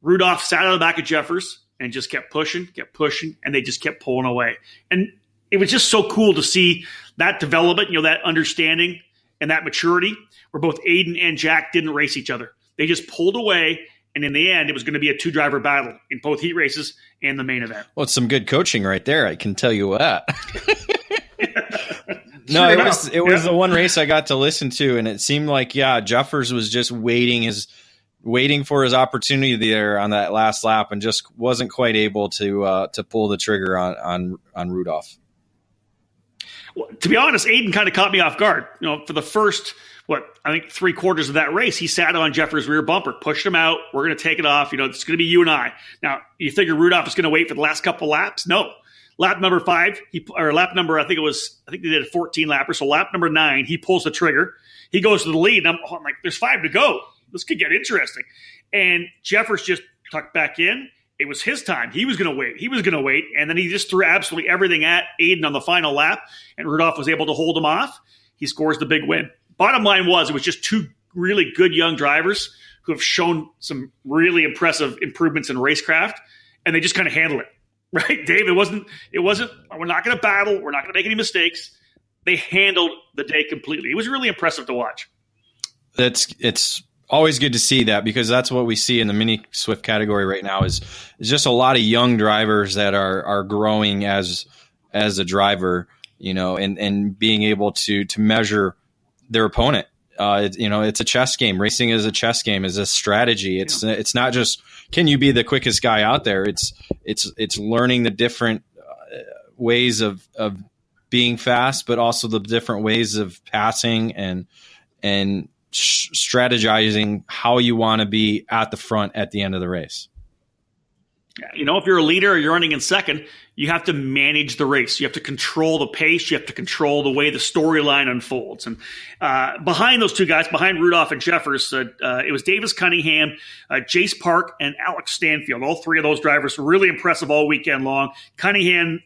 Rudolph sat on the back of Jeffers and just kept pushing, and they just kept pulling away. And it was just so cool to see that development, that understanding and that maturity where both Aiden and Jack didn't race each other. They just pulled away, and in the end, it was going to be a 2-driver battle in both heat races and the main event. Well, it's some good coaching right there, I can tell you that. No, it was the one race I got to listen to, and it seemed like, Jeffers was just waiting for his opportunity there on that last lap and just wasn't quite able to pull the trigger on Rudolph. Well, to be honest, Aiden kind of caught me off guard. For the first, I think 3/4 of that race, he sat on Jeffers' rear bumper, pushed him out. We're going to take it off. It's going to be you and I. Now, you figure Rudolph is going to wait for the last couple laps? No. Lap number 5, I think they did a 14 lapper. So lap number 9, he pulls the trigger. He goes to the lead. And I'm like, there's 5 to go. This could get interesting. And Jeffers just tucked back in. It was his time. He was going to wait. And then he just threw absolutely everything at Aiden on the final lap. And Rudolph was able to hold him off. He scores the big win. Bottom line was, it was just 2 really good young drivers who have shown some really impressive improvements in racecraft. And they just kind of handled it. Right, Dave? It wasn't, we're not going to battle. We're not going to make any mistakes. They handled the day completely. It was really impressive to watch. It's always good to see that, because that's what we see in the Mini Swift category right now is just a lot of young drivers that are growing as a driver, and being able to measure their opponent. It's a chess game. Racing is a chess game, is a strategy. It's not just, can you be the quickest guy out there? It's learning the different ways of being fast, but also the different ways of passing and strategizing how you want to be at the front at the end of the race. If you're a leader or you're running in second, you have to manage the race. You have to control the pace. You have to control the way the storyline unfolds. And behind those 2 guys, behind Rudolph and Jeffers, it was Davis Cunningham, Jace Park, and Alex Stanfield. All 3 of those drivers were really impressive all weekend long. Cunningham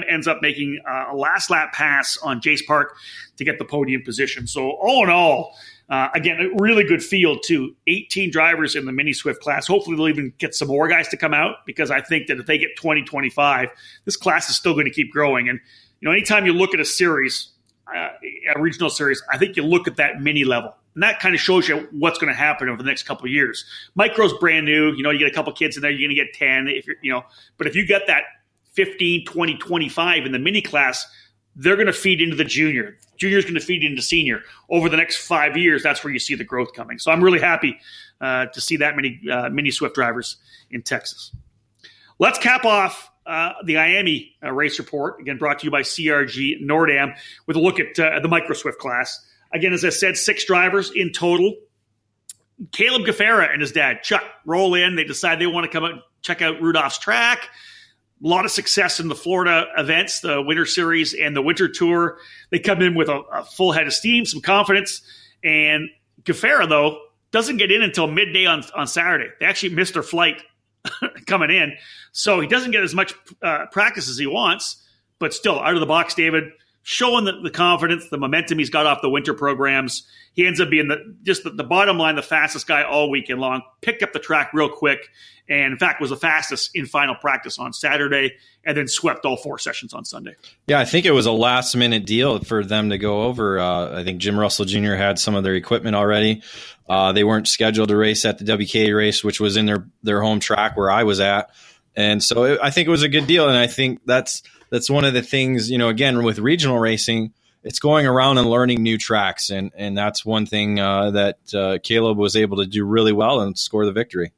ends up making a last lap pass on Jace Park to get the podium position. So all in all, again, a really good field, too. 18 drivers in the Mini Swift class. Hopefully they'll even get some more guys to come out, because I think that if they get 20, 25, this class is still going to keep growing. And, anytime you look at a series, a regional series, I think you look at that mini level. And that kind of shows you what's going to happen over the next couple of years. Micro's brand new. You get a couple kids in there, you're going to get 10. But if you get that 15, 20, 25 in the mini class, they're going to feed into the junior. Junior's going to feed into senior. Over the next 5 years, that's where you see the growth coming. So I'm really happy to see that many mini Swift drivers in Texas. Let's cap off the Miami race report, again brought to you by CRG Nordam, with a look at the Micro Swift class. Again, as I said, 6 drivers in total. Caleb Gaffera and his dad, Chuck, roll in. They decide they want to come out and check out Rudolph's track. A lot of success in the Florida events, the Winter Series and the Winter Tour. They come in with a full head of steam, some confidence. And Gaffera, though, doesn't get in until midday on Saturday. They actually missed their flight coming in. So he doesn't get as much practice as he wants. But still, out of the box, David, showing the confidence, the momentum he's got off the winter programs. He ends up being the bottom line, the fastest guy all weekend long. Picked up the track real quick, and in fact was the fastest in final practice on Saturday, and then swept all 4 sessions on Sunday. Yeah, I think it was a last-minute deal for them to go over. I think Jim Russell Jr. had some of their equipment already. They weren't scheduled to race at the WK race, which was in their home track where I was at. And so I think it was a good deal, and I think that's one of the things, again, with regional racing, it's going around and learning new tracks, and that's one thing that Caleb was able to do really well and score the victory.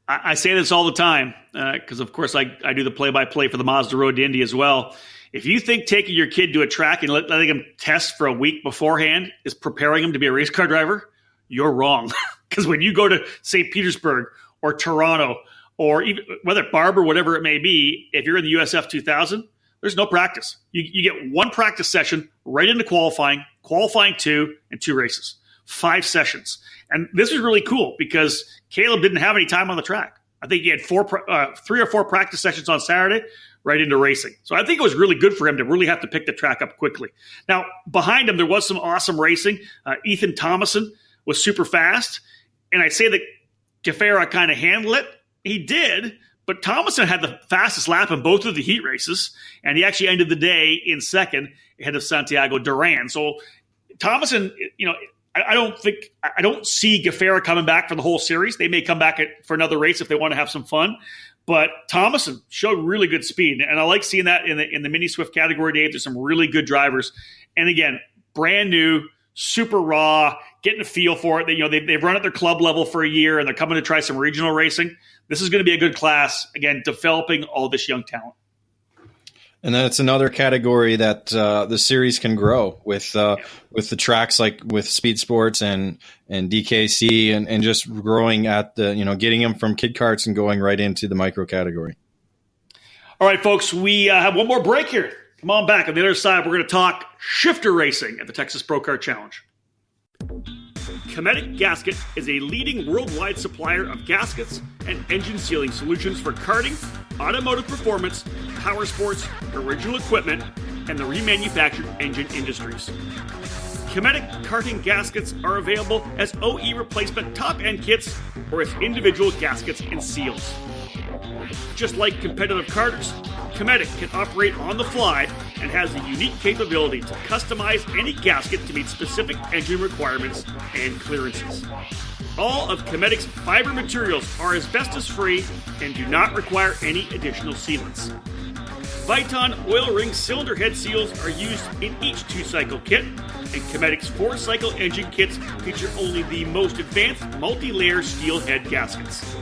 I say this all the time because, of course, I do the play-by-play for the Mazda Road to Indy as well. If you think taking your kid to a track and letting him test for a week beforehand is preparing him to be a race car driver, you're wrong. Because when you go to St. Petersburg or Toronto or even whether Barber, whatever it may be, if you're in the USF 2000, there's no practice. You get 1 practice session right into qualifying 2, and 2 races. 5 sessions. And this was really cool because Caleb didn't have any time on the track. I think he had 3 or 4 practice sessions on Saturday right into racing. So I think it was really good for him to really have to pick the track up quickly. Now, behind him, there was some awesome racing. Ethan Thomason was super fast. And I say that Gaffera kind of handled it. He did, but Thomason had the fastest lap in both of the heat races, and he actually ended the day in second ahead of Santiago Duran. So Thomason, I don't see Gaffera coming back for the whole series. They may come back for another race if they want to have some fun. But Thomason showed really good speed, and I like seeing that in the mini Swift category, Dave. There's some really good drivers, and again, brand new, super raw, getting a feel for it. They've run at their club level for a year, and they're coming to try some regional racing. This is going to be a good class. Again, developing all this young talent. And then it's another category that the series can grow with the tracks like with Speed Sports and DKC and just growing at the, getting them from kid karts and going right into the micro category. All right, folks, we have one more break here. Come on back. On the other side, we're going to talk shifter racing at the Texas Pro Kart Challenge. Cometic Gasket is a leading worldwide supplier of gaskets and engine sealing solutions for karting, automotive performance, power sports, original equipment, and the remanufactured engine industries. Cometic karting gaskets are available as OE replacement top-end kits or as individual gaskets and seals. Just like competitive karters, Cometic can operate on the fly and has the unique capability to customize any gasket to meet specific engine requirements and clearances. All of Cometic's fiber materials are asbestos-free and do not require any additional sealants. Viton oil ring cylinder head seals are used in each 2-cycle kit, and Cometic's 4-cycle engine kits feature only the most advanced multi-layer steel head gaskets.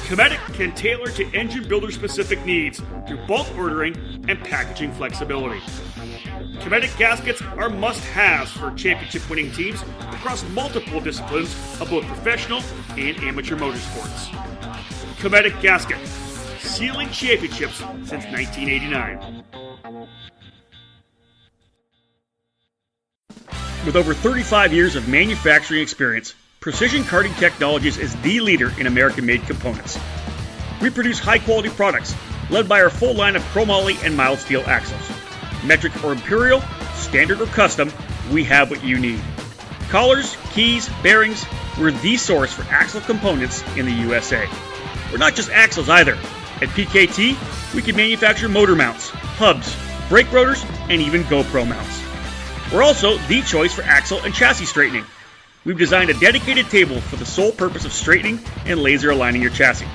Cometic can tailor to engine builder-specific needs through bulk ordering and packaging flexibility. Cometic gaskets are must-haves for championship-winning teams across multiple disciplines of both professional and amateur motorsports. Cometic Gasket, sealing championships since 1989. With over 35 years of manufacturing experience, Precision Karting Technologies is the leader in American-made components. We produce high-quality products, led by our full line of chromoly and mild steel axles. Metric or imperial, standard or custom, we have what you need. Collars, keys, bearings, we're the source for axle components in the USA. We're not just axles either. At PKT, we can manufacture motor mounts, hubs, brake rotors, and even GoPro mounts. We're also the choice for axle and chassis straightening. We've designed a dedicated table for the sole purpose of straightening and laser aligning your chassis.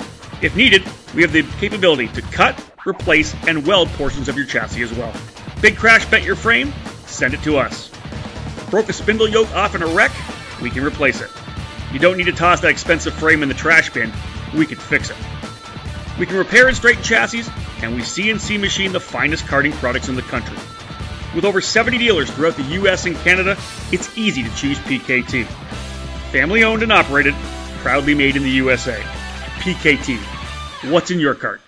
If needed, we have the capability to cut, replace, and weld portions of your chassis as well. Big crash bent your frame? Send it to us. Broke a spindle yoke off in a wreck? We can replace it. You don't need to toss that expensive frame in the trash bin. We can fix it. We can repair and straighten chassis, and we CNC machine the finest karting products in the country. With over 70 dealers throughout the US and Canada, it's easy to choose PKT. Family owned and operated, proudly made in the USA. PKT. What's in your cart?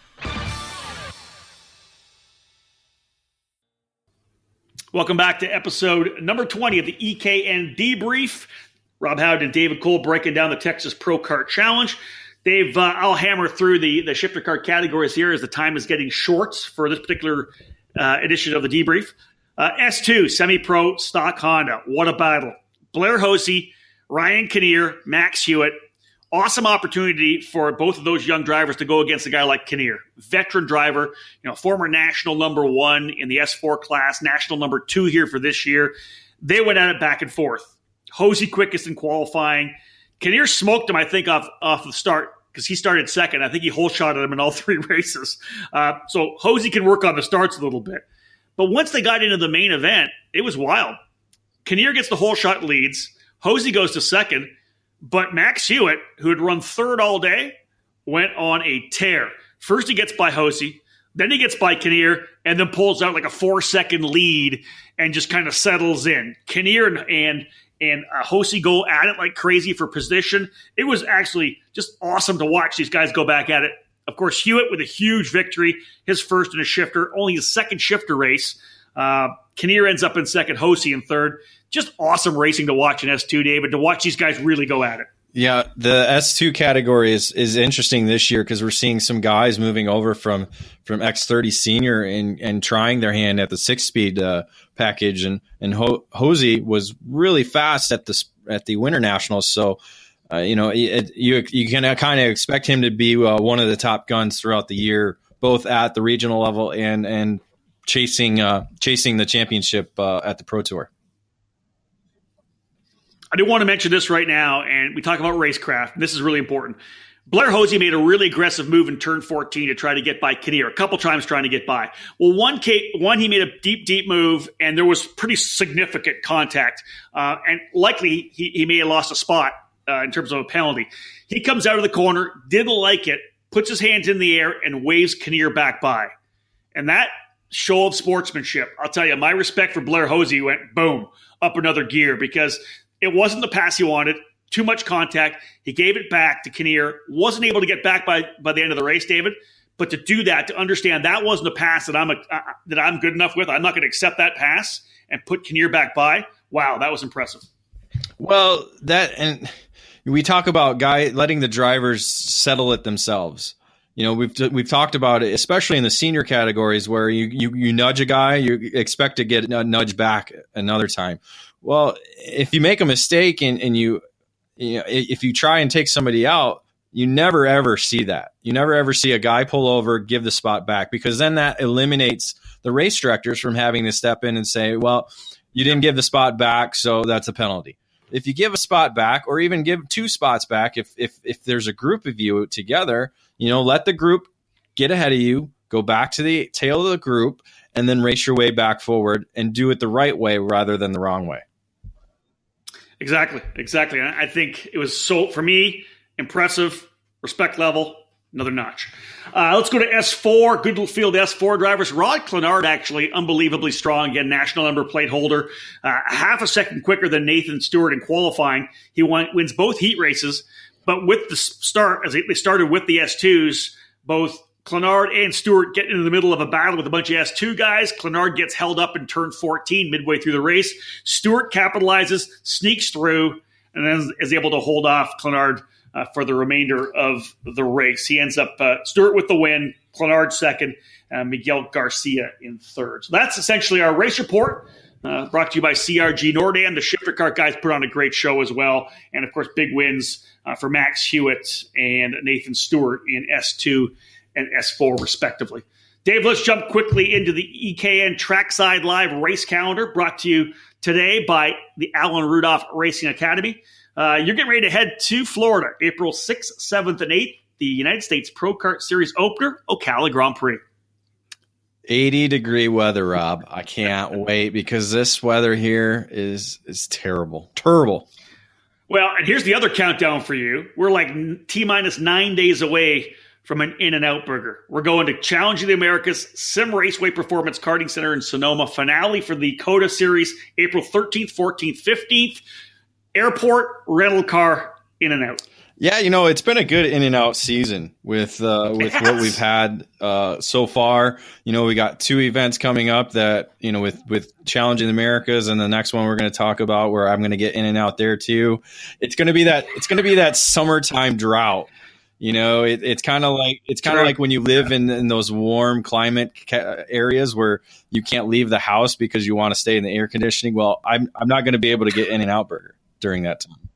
Welcome back to episode number 20 of the EKN Debrief. Rob Howden and David Cole breaking down the Texas Pro Kart Challenge. Dave, I'll hammer through the shifter kart categories here as the time is getting short for this particular edition of the Debrief. S2, semi-pro, stock Honda. What a battle. Blair Hosey, Ryan Kinnear, Max Hewitt. Awesome opportunity for both of those young drivers to go against a guy like Kinnear. Veteran driver, former national number 1 in the S4 class, national number 2 here for this year. They went at it back and forth. Hosey quickest in qualifying. Kinnear smoked him, I think, off the start because he started second. I think he hole shotted him in all 3 races. So Hosey can work on the starts a little bit. But once they got into the main event, it was wild. Kinnear gets the hole shot leads. Hosey goes to second. But Max Hewitt, who had run third all day, went on a tear. First he gets by Hosey, then he gets by Kinnear, and then pulls out like a 4-second lead and just kind of settles in. Kinnear and Hosey go at it like crazy for position. It was actually just awesome to watch these guys go back at it. Of course, Hewitt with a huge victory, his first in a shifter, only his second shifter race. Kinnear ends up in second, Hosey in third. Just awesome racing to watch in S2, David, to watch these guys really go at it. Yeah, the S2 category is interesting this year because we're seeing some guys moving over from X30 Senior and trying their hand at the 6-speed package, and Hosey was really fast at the Winter Nationals, so you can kind of expect him to be one of the top guns throughout the year, both at the regional level and chasing the championship at the Pro Tour. I do want to mention this right now, and we talk about racecraft. This is really important. Blair Hosey made a really aggressive move in turn 14 to try to get by Kinnear, a couple times trying to get by. Well, one he made a deep move, and there was pretty significant contact, and likely he may have lost a spot in terms of a penalty. He comes out of the corner, didn't like it, puts his hands in the air, and waves Kinnear back by. And that show of sportsmanship, I'll tell you, my respect for Blair Hosey went boom, up another gear, because it wasn't the pass he wanted. Too much contact. He gave it back to Kinnear. Wasn't able to get back by the end of the race, David. But to do that, to understand that wasn't a pass that I'm good enough with. I'm not going to accept that pass and put Kinnear back by. Wow, that was impressive. Well, and we talk about letting the drivers settle it themselves. We've talked about it, especially in the senior categories where you nudge a guy, you expect to get a nudge back another time. Well, if you make a mistake and if you try and take somebody out, you never ever see that. You never ever see a guy pull over, give the spot back, because then that eliminates the race directors from having to step in and say, well, you didn't give the spot back, so that's a penalty. If you give a spot back, or even give 2 spots back, if there's a group of you together, let the group get ahead of you, go back to the tail of the group, and then race your way back forward and do it the right way rather than the wrong way. Exactly. I think it was, for me, impressive, respect level, another notch. Let's go to S4, Goodfield S4 drivers. Rod Clenard, actually, unbelievably strong. Again, national number plate holder. Half a second quicker than Nathan Stewart in qualifying. He wins both heat races. But with the start, as they started with the S2s, both Clenard and Stewart get into the middle of a battle with a bunch of S2 guys. Clenard gets held up in turn 14 midway through the race. Stewart capitalizes, sneaks through, and then is able to hold off Clenard for the remainder of the race. He ends up Stewart with the win, Clenard second, Miguel Garcia in third. So that's essentially our race report. Brought to you by CRG Nordam. The shifter kart guys put on a great show as well. And, of course, big wins for Max Hewitt and Nathan Stewart in S2 and S4, respectively. Dave, let's jump quickly into the EKN Trackside Live race calendar, brought to you today by the Alan Rudolph Racing Academy. You're getting ready to head to Florida, April 6th, 7th, and 8th, the United States Pro Kart Series opener, Ocala Grand Prix. 80-degree weather, Rob. I can't wait because this weather here is terrible. Terrible. Well, and here's the other countdown for you. We're like T-minus 9 days away from an In-N-Out burger. We're going to Challenge of the Americas Sim Raceway Performance Karting Center in Sonoma. Finale for the COTA Series, April 13th, 14th, 15th. Airport, rental car, In-N-Out. Yeah, it's been a good In-N-Out season with what we've had so far. We got 2 events coming up that, with Challenge in the Americas, and the next one we're going to talk about where I'm going to get In-N-Out there too. It's going to be that summertime drought. It's kind of like when you live in those warm climate areas where you can't leave the house because you want to stay in the air conditioning. Well, I'm not going to be able to get In-N-Out burger during that time.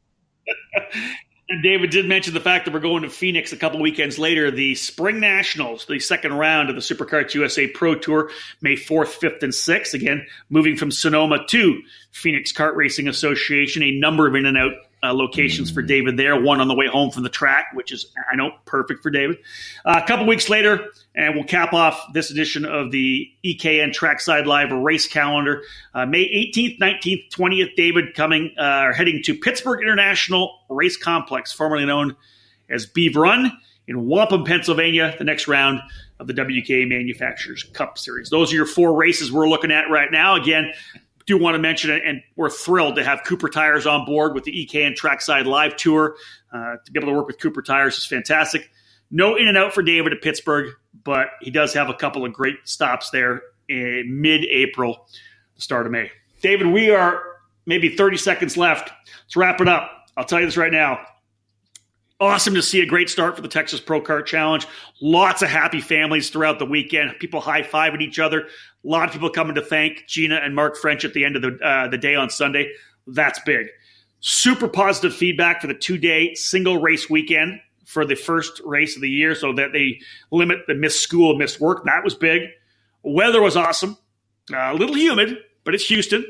And David did mention the fact that we're going to Phoenix a couple weekends later, the Spring Nationals, the second round of the SuperKarts USA Pro Tour, May 4th, 5th, and 6th. Again, moving from Sonoma to Phoenix Kart Racing Association, a number of In-N-Out locations for David there, one on the way home from the track, which is, I know, perfect for David. A couple weeks later, and we'll cap off this edition of the EKN Trackside Live race calendar. May 18th, 19th, 20th, David heading to Pittsburgh International Race Complex, formerly known as Beaver Run, in Wampum, Pennsylvania, the next round of the WK Manufacturers Cup Series. Those are your 4 races we're looking at right now. Again, do want to mention it, and we're thrilled to have Cooper Tires on board with the EKN Trackside Live Tour. To be able to work with Cooper Tires is fantastic. No In-N-Out for David at Pittsburgh, but he does have a couple of great stops there in mid-April, the start of May. David, we are maybe 30 seconds left. Let's wrap it up. I'll tell you this right now. Awesome to see a great start for the Texas Pro Kart Challenge. Lots of happy families throughout the weekend. People high-fiving each other. A lot of people coming to thank Gina and Mark French at the end of the day on Sunday. That's big. Super positive feedback for the 2-day single race weekend for the first race of the year so that they limit the missed school, missed work. That was big. Weather was awesome. A little humid, but it's Houston.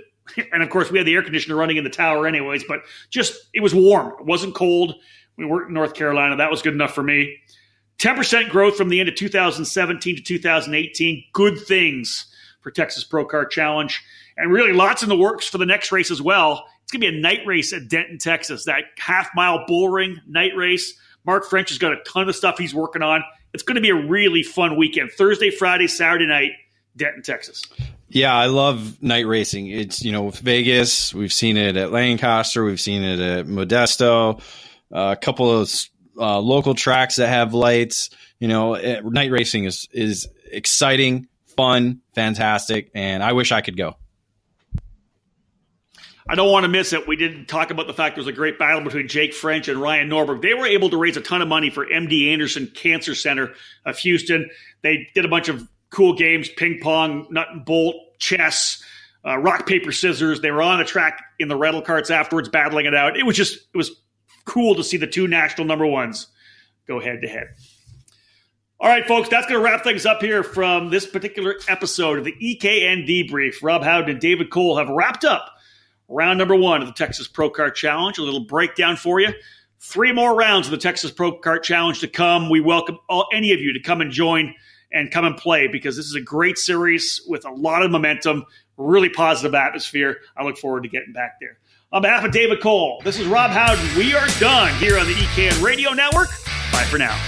And, of course, we had the air conditioner running in the tower anyways, but it was warm. It wasn't cold. We weren't in North Carolina. That was good enough for me. 10% growth from the end of 2017 to 2018. Good things for Texas Pro Kart Challenge. And really lots in the works for the next race as well. It's going to be a night race at Denton, Texas. That half-mile bull ring night race. Mark French has got a ton of stuff he's working on. It's going to be a really fun weekend. Thursday, Friday, Saturday night, Denton, Texas. Yeah, I love night racing. It's, Vegas. We've seen it at Lancaster. We've seen it at Modesto. A couple of local tracks that have lights. Night racing is exciting, fun, fantastic, and I wish I could go. I don't want to miss it. We didn't talk about the fact there was a great battle between Jake French and Ryan Norberg. They were able to raise a ton of money for MD Anderson Cancer Center of Houston. They did a bunch of cool games, ping pong, nut and bolt, chess, rock, paper, scissors. They were on the track in the rental carts afterwards, battling it out. It was cool to see the 2 national number ones go head-to-head. All right, folks, that's going to wrap things up here from this particular episode of the EKN Debrief. Rob Howden and David Cole have wrapped up round number 1 of the Texas Pro Kart Challenge. A little breakdown for you. 3 more rounds of the Texas Pro Kart Challenge to come. We welcome any of you to come and join and come and play because this is a great series with a lot of momentum, really positive atmosphere. I look forward to getting back there. On behalf of David Cole, this is Rob Howden. We are done here on the EKN Radio Network. Bye for now.